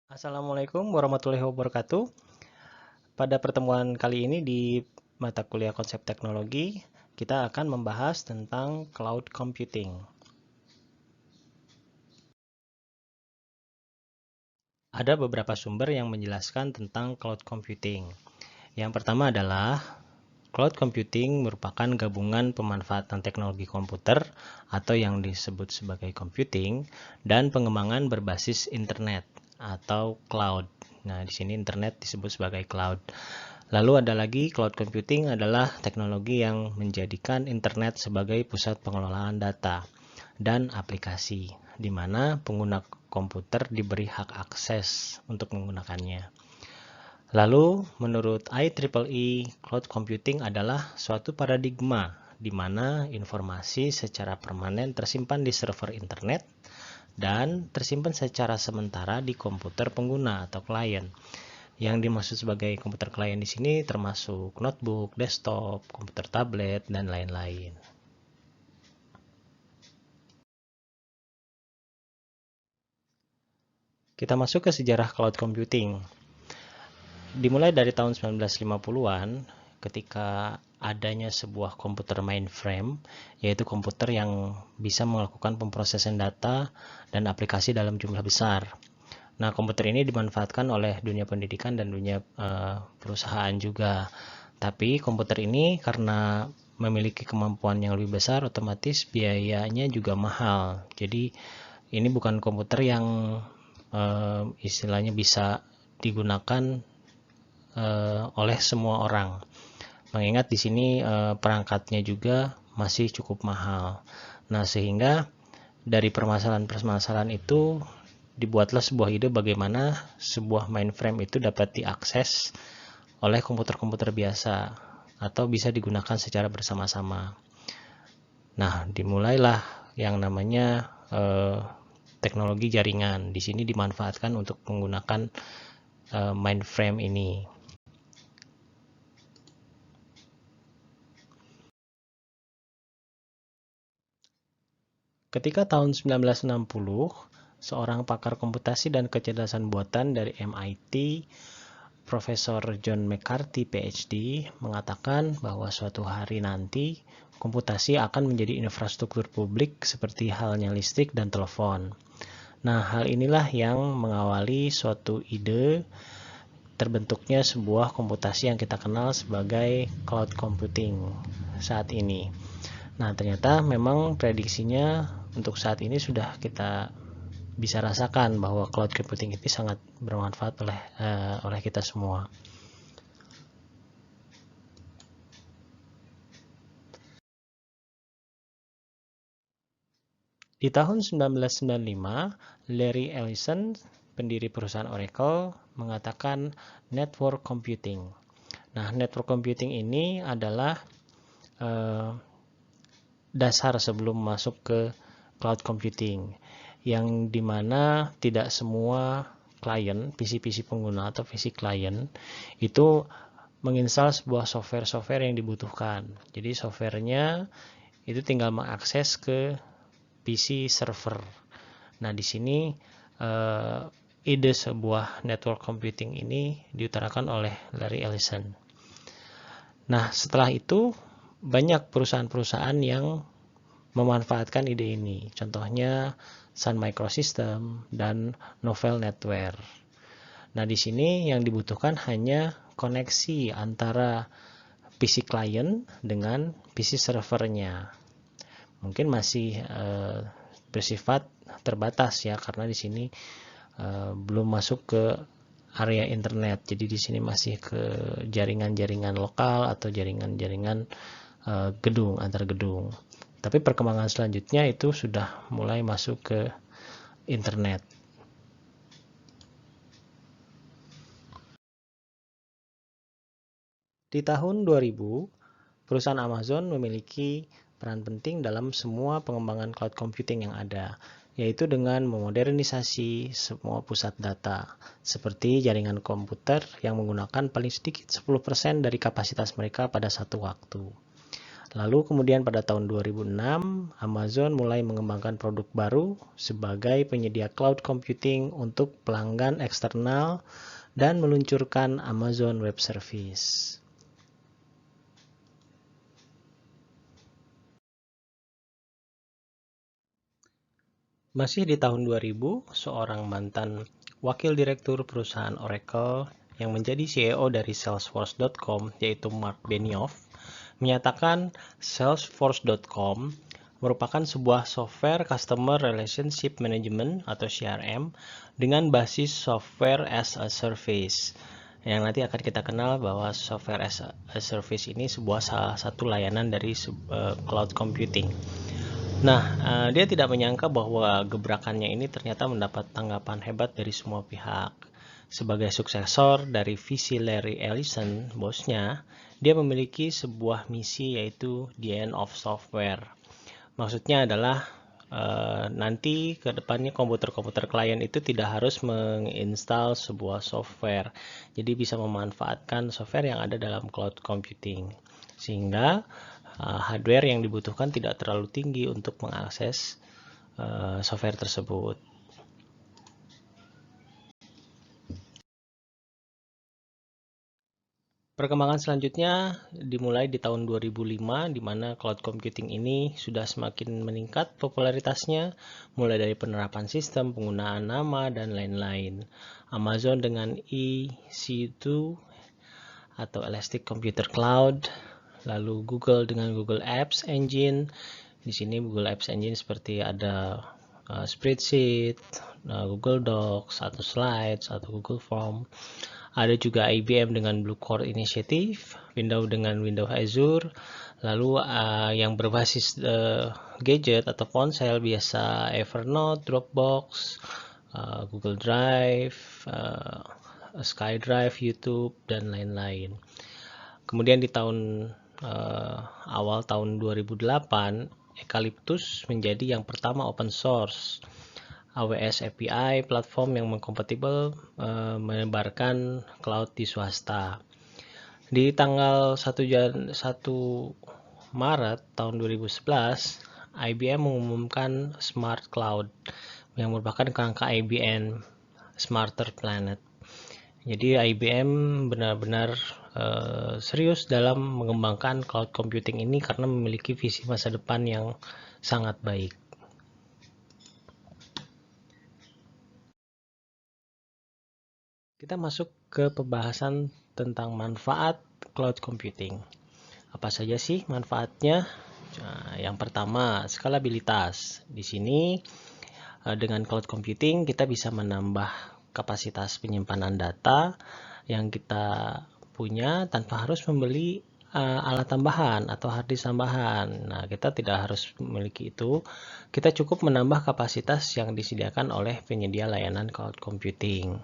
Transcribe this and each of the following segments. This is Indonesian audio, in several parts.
Assalamualaikum warahmatullahi wabarakatuh. Pada pertemuan kali ini di mata kuliah konsep teknologi, kita akan membahas tentang cloud computing. Ada beberapa sumber yang menjelaskan tentang cloud computing. Yang pertama adalah cloud computing merupakan gabungan pemanfaatan teknologi komputer atau yang disebut sebagai computing dan pengembangan berbasis internet atau cloud. Nah, di sini internet disebut sebagai cloud. Lalu ada lagi cloud computing adalah teknologi yang menjadikan internet sebagai pusat pengelolaan data dan aplikasi, di mana pengguna komputer diberi hak akses untuk menggunakannya. Lalu, menurut IEEE, cloud computing adalah suatu paradigma di mana informasi secara permanen tersimpan di server internet dan tersimpan secara sementara di komputer pengguna atau klien. Yang dimaksud sebagai komputer klien di sini termasuk notebook, desktop, komputer tablet, dan lain-lain. Kita masuk ke sejarah cloud computing. Dimulai dari tahun 1950-an, ketika adanya sebuah komputer mainframe, yaitu komputer yang bisa melakukan pemrosesan data dan aplikasi dalam jumlah besar. Nah, komputer ini dimanfaatkan oleh dunia pendidikan dan dunia perusahaan juga. Tapi komputer ini karena memiliki kemampuan yang lebih besar, otomatis biayanya juga mahal. Jadi ini bukan komputer yang istilahnya bisa digunakan oleh semua orang. Mengingat di sini perangkatnya juga masih cukup mahal. Nah, sehingga dari permasalahan-permasalahan itu dibuatlah sebuah ide bagaimana sebuah mainframe itu dapat diakses oleh komputer-komputer biasa atau bisa digunakan secara bersama-sama. Nah, dimulailah yang namanya teknologi jaringan. Di sini dimanfaatkan untuk menggunakan mainframe ini. Ketika tahun 1960, seorang pakar komputasi dan kecerdasan buatan dari MIT, Profesor John McCarthy PhD, mengatakan bahwa suatu hari nanti komputasi akan menjadi infrastruktur publik seperti halnya listrik dan telepon. Nah, hal inilah yang mengawali suatu ide terbentuknya sebuah komputasi yang kita kenal sebagai cloud computing saat ini. Nah, ternyata memang prediksinya untuk saat ini sudah kita bisa rasakan bahwa cloud computing itu sangat bermanfaat oleh kita semua. Di tahun 1995, Larry Ellison, pendiri perusahaan Oracle, mengatakan network computing. Nah, network computing ini adalah dasar sebelum masuk ke cloud computing, yang dimana tidak semua klien, PC-PC pengguna atau PC klien itu menginstal sebuah software yang dibutuhkan. Jadi softwarenya itu tinggal mengakses ke PC server. Nah, di sini ide sebuah network computing ini diutarakan oleh Larry Ellison. Nah, setelah itu banyak perusahaan-perusahaan yang memanfaatkan ide ini. Contohnya Sun Microsystem dan Novell Network. Nah, di sini yang dibutuhkan hanya koneksi antara PC client dengan PC servernya. Mungkin masih bersifat terbatas ya, karena di sini belum masuk ke area internet. Jadi di sini masih ke jaringan-jaringan lokal atau jaringan-jaringan gedung, antar gedung. Tapi perkembangan selanjutnya itu sudah mulai masuk ke internet. Di tahun 2000, perusahaan Amazon memiliki peran penting dalam semua pengembangan cloud computing yang ada, yaitu dengan memodernisasi semua pusat data, seperti jaringan komputer yang menggunakan paling sedikit 10% dari kapasitas mereka pada satu waktu. Lalu kemudian pada tahun 2006, Amazon mulai mengembangkan produk baru sebagai penyedia cloud computing untuk pelanggan eksternal dan meluncurkan Amazon Web Service. Masih di tahun 2000, seorang mantan wakil direktur perusahaan Oracle yang menjadi CEO dari Salesforce.com, yaitu Mark Benioff, menyatakan Salesforce.com merupakan sebuah software Customer Relationship Management atau CRM dengan basis Software as a Service. Yang nanti akan kita kenal bahwa Software as a Service ini salah satu layanan dari cloud computing. Nah, dia tidak menyangka bahwa gebrakannya ini ternyata mendapat tanggapan hebat dari semua pihak. Sebagai suksesor dari visi Larry Ellison, bosnya, dia memiliki sebuah misi yaitu the end of software. Maksudnya adalah nanti ke depannya komputer-komputer klien itu tidak harus menginstal sebuah software. Jadi bisa memanfaatkan software yang ada dalam cloud computing. Sehingga hardware yang dibutuhkan tidak terlalu tinggi untuk mengakses software tersebut. Perkembangan selanjutnya dimulai di tahun 2005, di mana cloud computing ini sudah semakin meningkat popularitasnya, mulai dari penerapan sistem, penggunaan nama, dan lain-lain. Amazon dengan EC2 atau Elastic Computer Cloud, lalu Google dengan Google Apps Engine. Di sini Google Apps Engine seperti ada spreadsheet, Google Docs, atau Slides, atau Google Form. Ada juga IBM dengan Blue Core Initiative, Windows dengan Windows Azure, lalu yang berbasis gadget atau ponsel biasa Evernote, Dropbox, Google Drive, SkyDrive, YouTube, dan lain-lain. Kemudian di awal tahun 2008, Eucalyptus menjadi yang pertama open source AWS API platform yang mengkompatibel menyebarkan cloud di swasta. Di tanggal 1 Maret tahun 2011, IBM mengumumkan Smart Cloud yang merupakan kerangka IBM Smarter Planet. Jadi IBM benar-benar serius dalam mengembangkan cloud computing ini karena memiliki visi masa depan yang sangat baik. Kita masuk ke pembahasan tentang manfaat cloud computing. Apa saja sih manfaatnya? Nah, yang pertama, skalabilitas. Di sini dengan cloud computing kita bisa menambah kapasitas penyimpanan data yang kita punya tanpa harus membeli alat tambahan atau hard disk tambahan. Nah, kita tidak harus memiliki itu. Kita cukup menambah kapasitas yang disediakan oleh penyedia layanan cloud computing.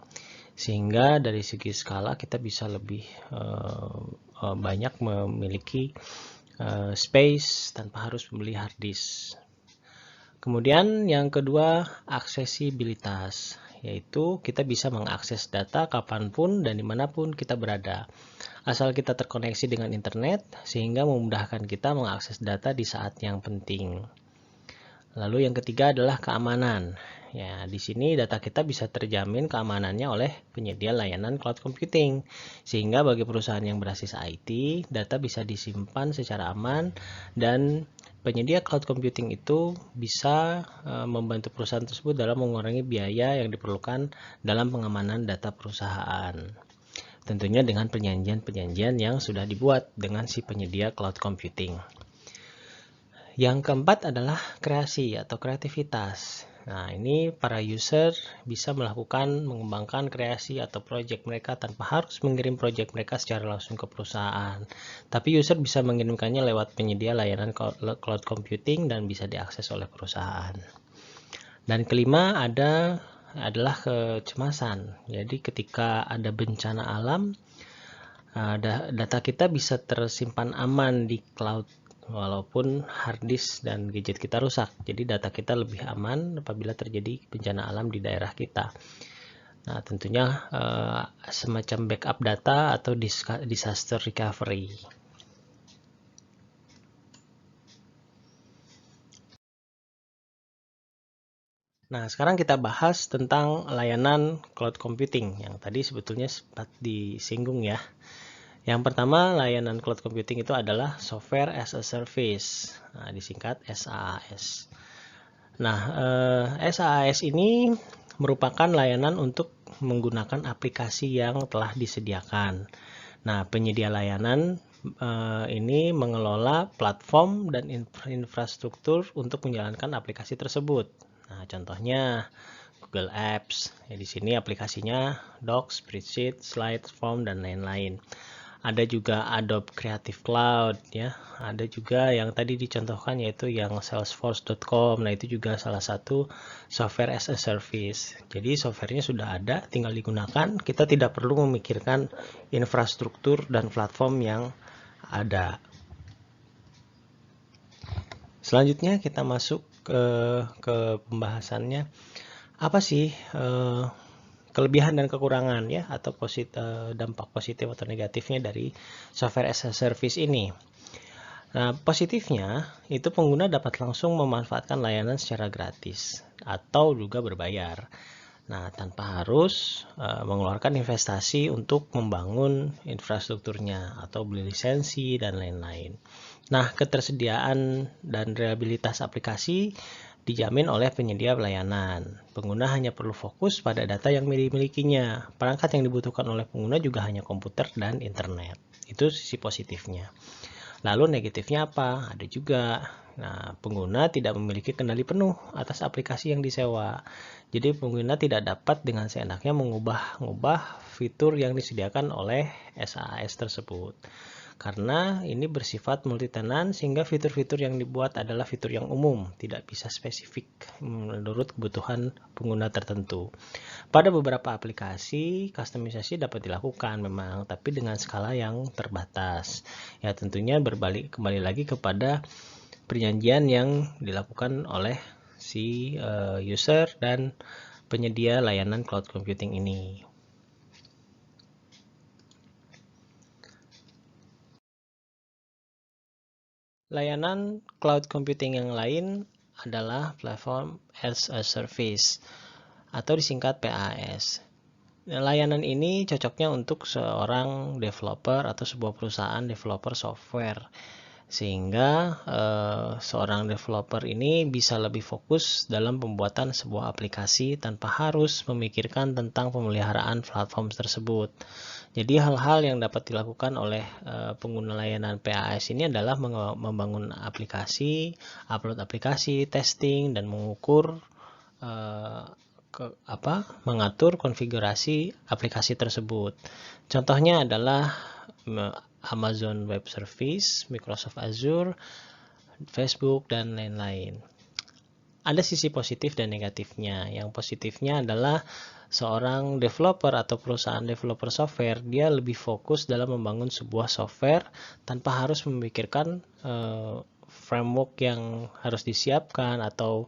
Sehingga dari segi skala kita bisa lebih banyak memiliki space tanpa harus membeli hard disk. Kemudian yang kedua, aksesibilitas, yaitu kita bisa mengakses data kapanpun dan dimanapun kita berada. Asal kita terkoneksi dengan internet, sehingga memudahkan kita mengakses data di saat yang penting. Lalu yang ketiga adalah keamanan. Ya, di sini data kita bisa terjamin keamanannya oleh penyedia layanan cloud computing. Sehingga bagi perusahaan yang berbasis IT, data bisa disimpan secara aman dan penyedia cloud computing itu bisa membantu perusahaan tersebut dalam mengurangi biaya yang diperlukan dalam pengamanan data perusahaan. Tentunya dengan perjanjian-perjanjian yang sudah dibuat dengan si penyedia cloud computing. Yang keempat adalah kreasi atau kreativitas. Nah, ini para user bisa mengembangkan kreasi atau project mereka tanpa harus mengirim project mereka secara langsung ke perusahaan. Tapi user bisa mengirimkannya lewat penyedia layanan cloud computing dan bisa diakses oleh perusahaan. Dan kelima adalah kecemasan. Jadi ketika ada bencana alam, data kita bisa tersimpan aman di cloud walaupun hard disk dan gadget kita rusak. Jadi data kita lebih aman apabila terjadi bencana alam di daerah kita. Nah, tentunya semacam backup data atau disaster recovery. Nah, sekarang kita bahas tentang layanan cloud computing yang tadi sebetulnya sempat disinggung ya. Yang pertama, layanan cloud computing itu adalah software as a service, nah, disingkat SaaS. Nah, SaaS ini merupakan layanan untuk menggunakan aplikasi yang telah disediakan. Nah, penyedia layanan ini mengelola platform dan infrastruktur untuk menjalankan aplikasi tersebut. Nah, contohnya Google Apps. Ya, di sini aplikasinya Docs, Spreadsheet, Slides, Form, dan lain-lain. Ada juga Adobe Creative Cloud ya. Ada juga yang tadi dicontohkan yaitu yang salesforce.com. Nah, itu juga salah satu software as a service. Jadi softwarenya sudah ada, tinggal digunakan. Kita tidak perlu memikirkan infrastruktur dan platform yang ada. Selanjutnya kita masuk ke pembahasannya. Apa sih kelebihan dan kekurangan ya, atau dampak positif atau negatifnya dari software as a service ini? Nah, positifnya itu pengguna dapat langsung memanfaatkan layanan secara gratis atau juga berbayar. Nah, tanpa harus mengeluarkan investasi untuk membangun infrastrukturnya atau beli lisensi dan lain-lain. Nah, ketersediaan dan reliabilitas aplikasi dijamin oleh penyedia layanan. Pengguna hanya perlu fokus pada data yang dimilikinya. Perangkat yang dibutuhkan oleh pengguna juga hanya komputer dan internet. Itu sisi positifnya. Lalu negatifnya apa? Ada juga. Nah, pengguna tidak memiliki kendali penuh atas aplikasi yang disewa. Jadi pengguna tidak dapat dengan seenaknya mengubah fitur yang disediakan oleh SaaS tersebut. Karena ini bersifat multi-tenant sehingga fitur-fitur yang dibuat adalah fitur yang umum, tidak bisa spesifik menurut kebutuhan pengguna tertentu. Pada beberapa aplikasi, kustomisasi dapat dilakukan memang, tapi dengan skala yang terbatas. Ya, tentunya kembali lagi kepada perjanjian yang dilakukan oleh si user dan penyedia layanan cloud computing ini. Layanan cloud computing yang lain adalah platform as a service atau disingkat PaaS. Layanan ini cocoknya untuk seorang developer atau sebuah perusahaan developer software, sehingga seorang developer ini bisa lebih fokus dalam pembuatan sebuah aplikasi tanpa harus memikirkan tentang pemeliharaan platform tersebut. Jadi hal-hal yang dapat dilakukan oleh pengguna layanan PaaS ini adalah membangun aplikasi, upload aplikasi, testing, dan mengukur mengatur konfigurasi aplikasi tersebut. Contohnya adalah Amazon Web Service, Microsoft Azure, Facebook, dan lain-lain. Ada sisi positif dan negatifnya. Yang positifnya adalah seorang developer atau perusahaan developer software, dia lebih fokus dalam membangun sebuah software tanpa harus memikirkan framework yang harus disiapkan atau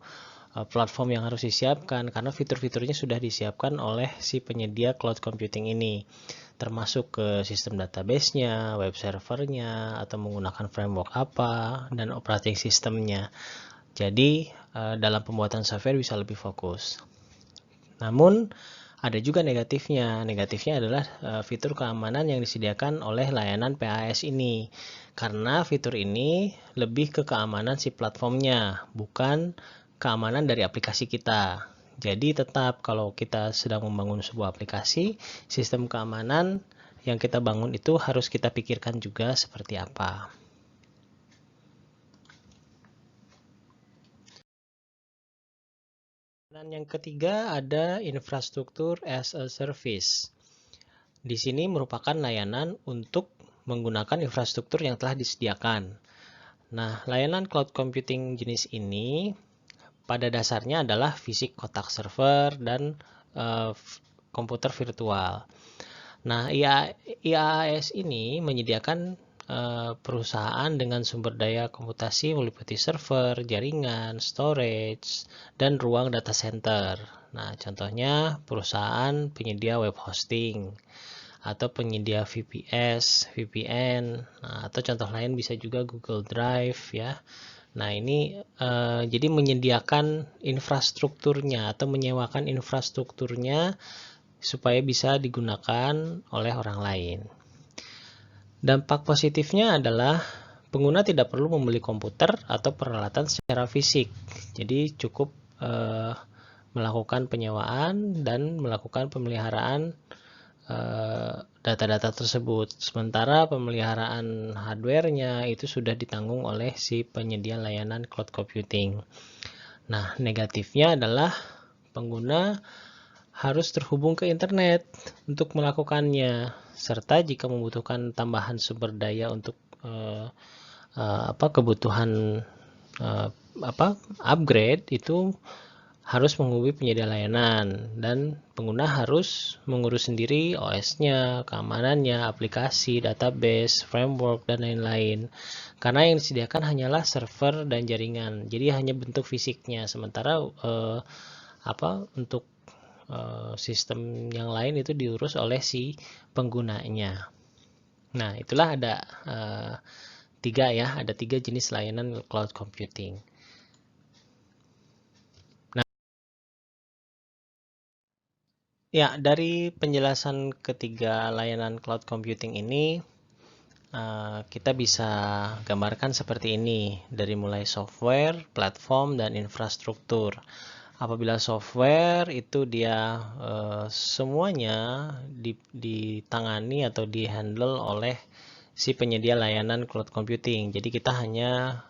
platform yang harus disiapkan, karena fitur-fiturnya sudah disiapkan oleh si penyedia cloud computing ini, termasuk ke sistem database-nya, web servernya, atau menggunakan framework apa, dan operating systemnya. Jadi dalam pembuatan software bisa lebih fokus. Namun ada juga negatifnya. Negatifnya adalah fitur keamanan yang disediakan oleh layanan PaaS ini. Karena fitur ini lebih ke keamanan si platformnya, bukan keamanan dari aplikasi kita. Jadi tetap kalau kita sedang membangun sebuah aplikasi, sistem keamanan yang kita bangun itu harus kita pikirkan juga seperti apa. Dan yang ketiga ada infrastruktur as a service. Di sini merupakan layanan untuk menggunakan infrastruktur yang telah disediakan. Nah, layanan cloud computing jenis ini pada dasarnya adalah fisik kotak server dan komputer virtual. Nah, IaaS ini menyediakan perusahaan dengan sumber daya komputasi meliputi server, jaringan, storage, dan ruang data center. Nah, contohnya perusahaan penyedia web hosting atau penyedia VPN, nah, atau contoh lain bisa juga Google Drive ya. Nah, ini jadi menyediakan infrastrukturnya atau menyewakan infrastrukturnya supaya bisa digunakan oleh orang lain. Dampak positifnya adalah pengguna tidak perlu membeli komputer atau peralatan secara fisik. Jadi cukup melakukan penyewaan dan melakukan pemeliharaan data-data tersebut. Sementara pemeliharaan hardware-nya itu sudah ditanggung oleh si penyedia layanan cloud computing. Nah, negatifnya adalah pengguna harus terhubung ke internet untuk melakukannya, serta jika membutuhkan tambahan sumber daya untuk kebutuhan upgrade itu harus menghubungi penyedia layanan, dan pengguna harus mengurus sendiri OS-nya, keamanannya, aplikasi, database, framework, dan lain-lain. Karena yang disediakan hanyalah server dan jaringan, jadi hanya bentuk fisiknya. Sementara untuk sistem yang lain itu diurus oleh si penggunanya. Nah, itulah ada tiga jenis layanan cloud computing. Ya, dari penjelasan ketiga layanan cloud computing ini, kita bisa gambarkan seperti ini, dari mulai software, platform, dan infrastruktur. Apabila software itu dia semuanya ditangani atau dihandle oleh si penyedia layanan cloud computing. Jadi kita hanya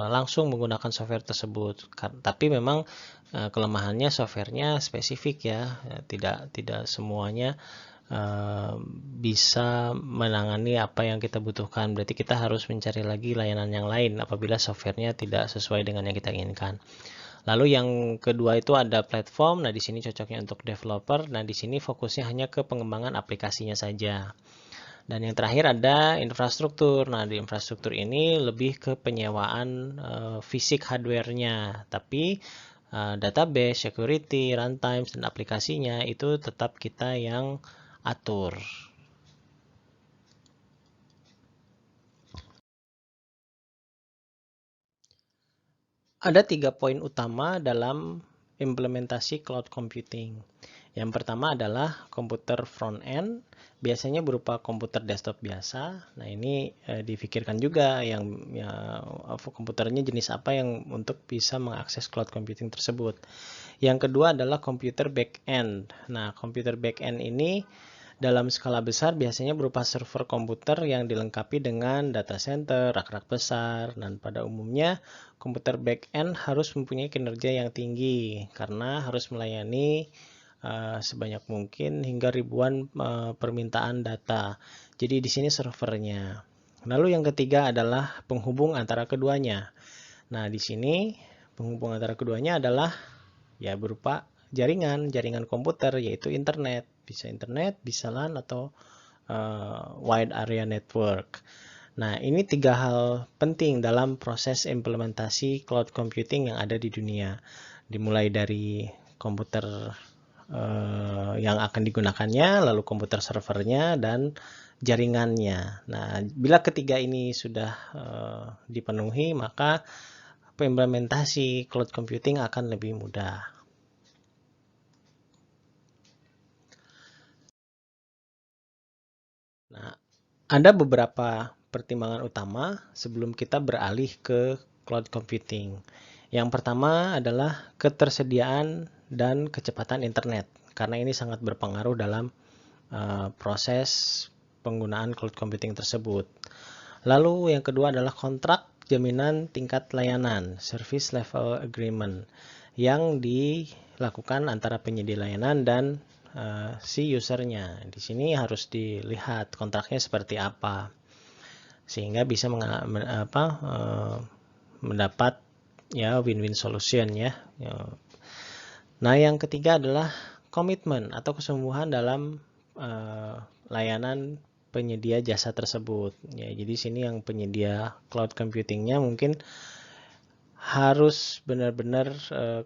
langsung menggunakan software tersebut. Tapi memang kelemahannya softwarenya spesifik ya, tidak semuanya bisa menangani apa yang kita butuhkan. Berarti kita harus mencari lagi layanan yang lain apabila softwarenya tidak sesuai dengan yang kita inginkan. Lalu yang kedua itu ada platform. Nah, di sini cocoknya untuk developer. Nah, di sini fokusnya hanya ke pengembangan aplikasinya saja. Dan yang terakhir ada infrastruktur. Nah, di infrastruktur ini lebih ke penyewaan fisik hardware-nya, tapi database, security, runtime, dan aplikasinya itu tetap kita yang atur. Ada 3 poin utama dalam implementasi cloud computing. Yang pertama adalah komputer front end, biasanya berupa komputer desktop biasa. Nah, ini difikirkan juga komputernya jenis apa yang untuk bisa mengakses cloud computing tersebut. Yang kedua adalah komputer back end. Nah, komputer back end ini dalam skala besar biasanya berupa server komputer yang dilengkapi dengan data center, rak-rak besar, dan pada umumnya komputer back-end harus mempunyai kinerja yang tinggi karena harus melayani sebanyak mungkin hingga ribuan permintaan data. Jadi di sini servernya. Lalu yang ketiga adalah penghubung antara keduanya. Nah, di sini penghubung antara keduanya adalah ya berupa jaringan komputer, yaitu internet. Bisa LAN atau wide area network. Nah, ini 3 hal penting dalam proses implementasi cloud computing yang ada di dunia. Dimulai dari komputer yang akan digunakannya, lalu komputer servernya, dan jaringannya. Nah, bila ketiga ini sudah dipenuhi, maka implementasi cloud computing akan lebih mudah. Nah, ada beberapa pertimbangan utama sebelum kita beralih ke cloud computing. Yang pertama adalah ketersediaan dan kecepatan internet, karena ini sangat berpengaruh dalam proses penggunaan cloud computing tersebut. Lalu yang kedua adalah kontrak jaminan tingkat layanan, service level agreement, yang dilakukan antara penyedia layanan dan si usernya. Di sini harus dilihat kontraknya seperti apa, sehingga bisa mendapat ya win-win solution ya. Nah, yang ketiga adalah komitmen atau kesungguhan dalam layanan penyedia jasa tersebut. Ya, jadi sini yang penyedia cloud computingnya mungkin harus benar-benar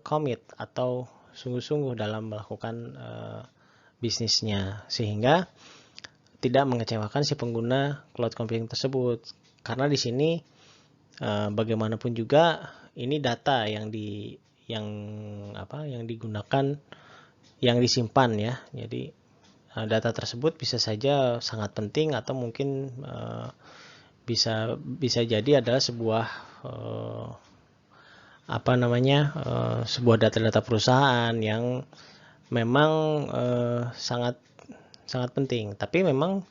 komit atau sungguh-sungguh dalam melakukan bisnisnya, sehingga tidak mengecewakan si pengguna cloud computing tersebut. Karena di sini Bagaimanapun juga ini data yang digunakan, yang disimpan ya. Jadi data tersebut bisa saja sangat penting atau mungkin bisa jadi adalah sebuah sebuah data-data perusahaan yang memang sangat sangat penting. Tapi memang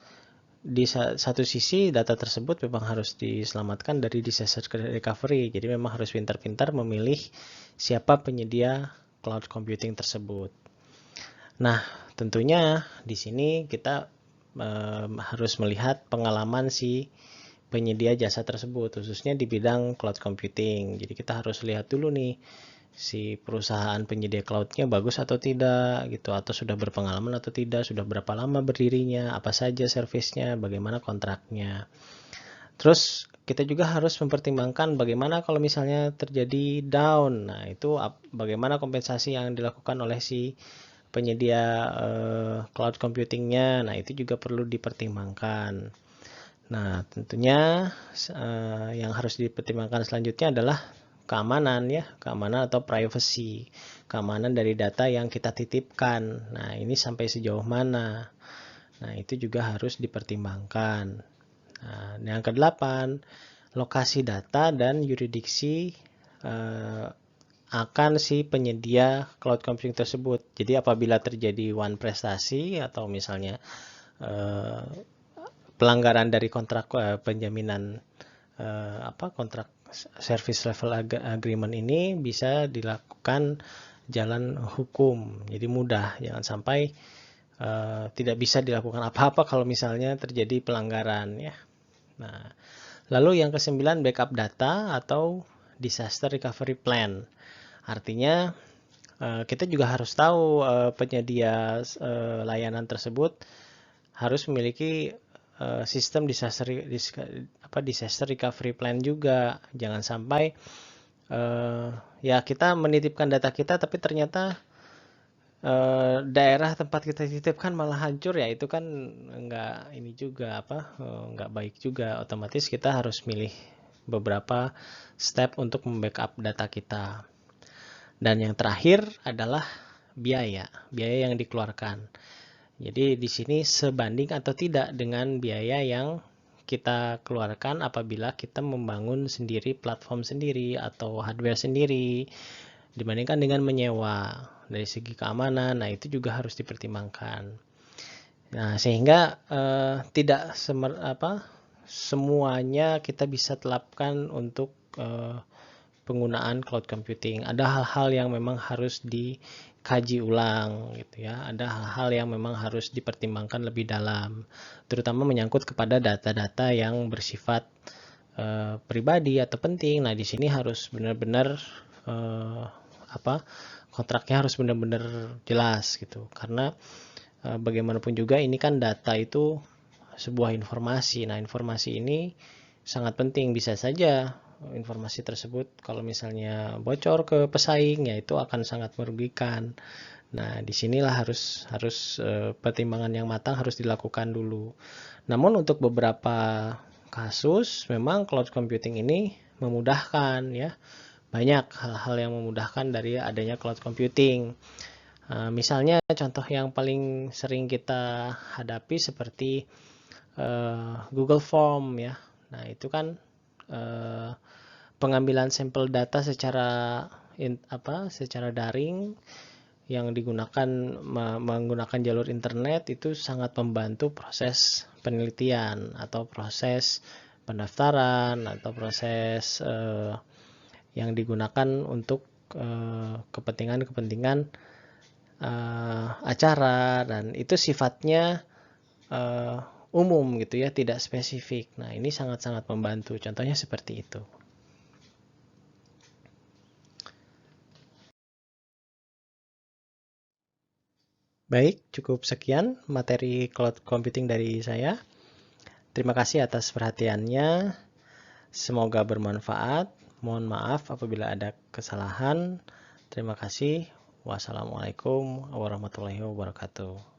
di satu sisi data tersebut memang harus diselamatkan dari disaster recovery. Jadi memang harus pintar-pintar memilih siapa penyedia cloud computing tersebut. Nah, tentunya di sini kita harus melihat pengalaman si penyedia jasa tersebut, khususnya di bidang cloud computing. Jadi kita harus lihat dulu nih, si perusahaan penyedia cloudnya bagus atau tidak gitu, atau sudah berpengalaman atau tidak, sudah berapa lama berdirinya, apa saja servisnya, bagaimana kontraknya. Terus kita juga harus mempertimbangkan bagaimana kalau misalnya terjadi down. Nah, itu bagaimana kompensasi yang dilakukan oleh si penyedia cloud computingnya. Nah, itu juga perlu dipertimbangkan. Nah, tentunya yang harus dipertimbangkan selanjutnya adalah keamanan ya, keamanan atau privacy, keamanan dari data yang kita titipkan. Nah, ini sampai sejauh mana? Nah, itu juga harus dipertimbangkan. Nah, yang kedelapan, lokasi data dan yurisdiksi akan si penyedia cloud computing tersebut. Jadi apabila terjadi one prestasi atau misalnya pelanggaran dari kontrak penjaminan kontrak service level agreement ini bisa dilakukan jalan hukum. Jadi mudah, jangan sampai tidak bisa dilakukan apa-apa kalau misalnya terjadi pelanggaran ya. Nah, lalu yang kesembilan, backup data atau disaster recovery plan. Artinya kita juga harus tahu penyedia layanan tersebut harus memiliki sistem disaster recovery plan juga. Jangan sampai ya kita menitipkan data kita tapi ternyata daerah tempat kita titipkan malah hancur, ya itu kan nggak baik juga. Otomatis kita harus milih beberapa step untuk membackup data kita. Dan yang terakhir adalah biaya yang dikeluarkan. Jadi di sini sebanding atau tidak dengan biaya yang kita keluarkan apabila kita membangun sendiri platform sendiri atau hardware sendiri dibandingkan dengan menyewa. Dari segi keamanan, nah itu juga harus dipertimbangkan. Nah, sehingga tidak semuanya kita bisa terapkan untuk penggunaan cloud computing. Ada hal-hal yang memang harus dikaji ulang gitu ya. Ada hal-hal yang memang harus dipertimbangkan lebih dalam, terutama menyangkut kepada data-data yang bersifat pribadi atau penting. Nah, di sini harus benar-benar kontraknya harus benar-benar jelas gitu. Karena bagaimanapun juga ini kan data itu sebuah informasi. Nah, informasi ini sangat penting. Bisa saja informasi tersebut kalau misalnya bocor ke pesaing, ya itu akan sangat merugikan. Nah, disinilah harus pertimbangan yang matang harus dilakukan dulu. Namun untuk beberapa kasus memang cloud computing ini memudahkan ya. Banyak hal-hal yang memudahkan dari adanya cloud computing. Misalnya contoh yang paling sering kita hadapi seperti Google Form ya. Nah, itu kan pengambilan sampel data secara daring yang digunakan menggunakan jalur internet itu sangat membantu proses penelitian atau proses pendaftaran atau proses yang digunakan untuk kepentingan acara, dan itu sifatnya umum gitu ya, tidak spesifik. Nah, ini sangat-sangat membantu. Contohnya seperti itu. Baik, cukup sekian materi cloud computing dari saya. Terima kasih atas perhatiannya. Semoga bermanfaat. Mohon maaf apabila ada kesalahan. Terima kasih. Wassalamualaikum warahmatullahi wabarakatuh.